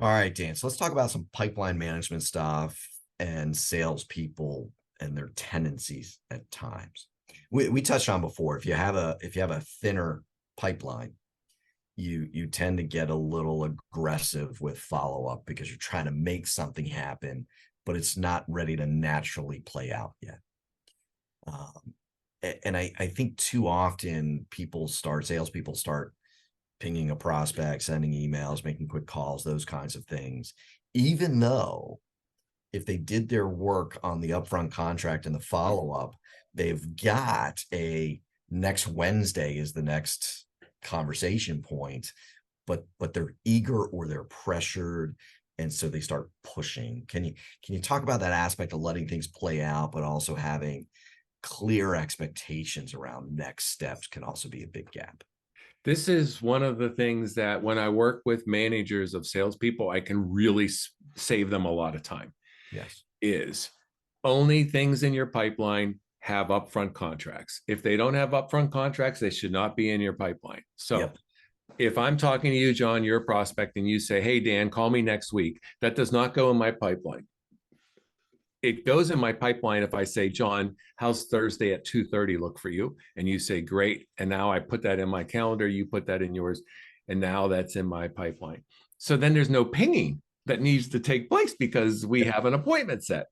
All right, Dan. So let's talk about some pipeline management stuff and salespeople and their tendencies at times. We touched on before. If you have a thinner pipeline, you tend to get a little aggressive with follow up because you're trying to make something happen, but it's not ready to naturally play out yet. And I think too often salespeople start pinging a prospect, sending emails, making quick calls, those kinds of things, even though if they did their work on the upfront contract and the follow-up, they've got a next Wednesday is the next conversation point, but they're eager or they're pressured. And so they start pushing. Can you talk about that aspect of letting things play out, but also having clear expectations around next steps can also be a big gap? This is one of the things that when I work with managers of salespeople, I can really save them a lot of time. Yes. Is only things in your pipeline have upfront contracts. If they don't have upfront contracts, they should not be in your pipeline. So Yep. if I'm talking to you, John, you're a prospect, and you say, hey, Dan, call me next week, that does not go in my pipeline. It goes in my pipeline if I say, John, how's Thursday at 2:30 look for you? And you say, great. And now I put that in my calendar, you put that in yours, and now that's in my pipeline. So then there's no pinging that needs to take place because we have an appointment set.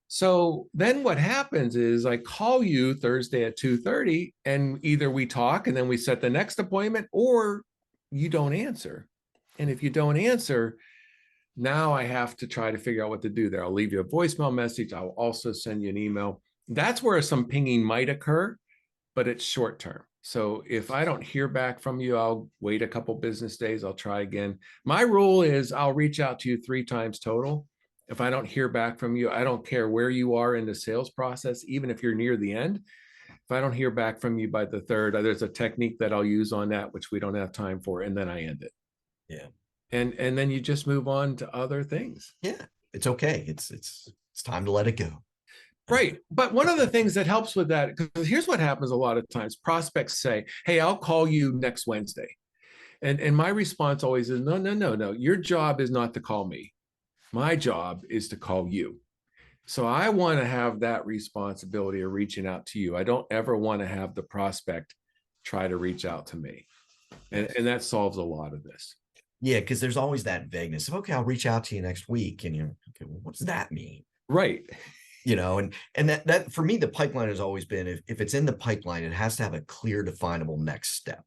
So then what happens is I call you Thursday at 2:30, and either we talk and then we set the next appointment, or you don't answer. And if you don't answer, now I have to try to figure out what to do there. I'll leave you a voicemail message. I'll also send you an email. That's where some pinging might occur, but it's short term. So if I don't hear back from you, I'll wait a couple business days. I'll try again. My rule is I'll reach out to you 3 times total. If I don't hear back from you, I don't care where you are in the sales process, even if you're near the end. If I don't hear back from you by the third, there's a technique that I'll use on that, which we don't have time for, and then I end it. Yeah. And then you just move on to other things. Yeah. It's okay. It's time to let it go. Right. But one of the things that helps with that, because here's what happens a lot of times, prospects say, hey, I'll call you next Wednesday. And my response always is, no, no, no, no. Your job is not to call me. My job is to call you. So I want to have that responsibility of reaching out to you. I don't ever want to have the prospect try to reach out to me. And that solves a lot of this. Yeah, because there's always that vagueness of, okay, I'll reach out to you next week. And you're okay, well, what does that mean? Right. And that for me, the pipeline has always been if it's in the pipeline, it has to have a clear, definable next step.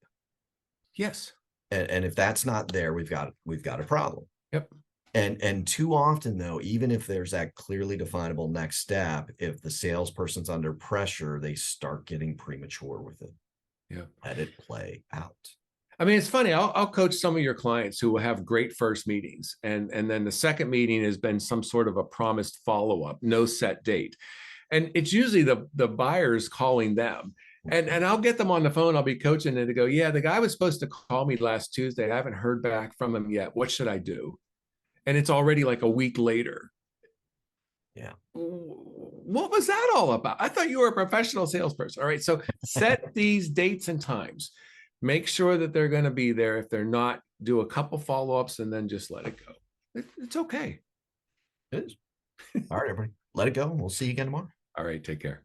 Yes. And if that's not there, we've got a problem. Yep. And too often, though, even if there's that clearly definable next step, if the salesperson's under pressure, they start getting premature with it. Yeah. Let it play out. I mean, it's funny. I'll coach some of your clients who will have great first meetings, and then the second meeting has been some sort of a promised follow up, no set date, and it's usually the buyers calling them, and I'll get them on the phone. I'll be coaching, and they go, "Yeah, the guy was supposed to call me last Tuesday. I haven't heard back from him yet. What should I do?" And it's already like a week later. Yeah. What was that all about? I thought you were a professional salesperson. All right, so set these dates and times. Make sure that they're going to be there. If they're not, do a couple follow-ups and then just let it go. It's okay. It is. All right, everybody. Let it go. We'll see you again tomorrow. All right, take care.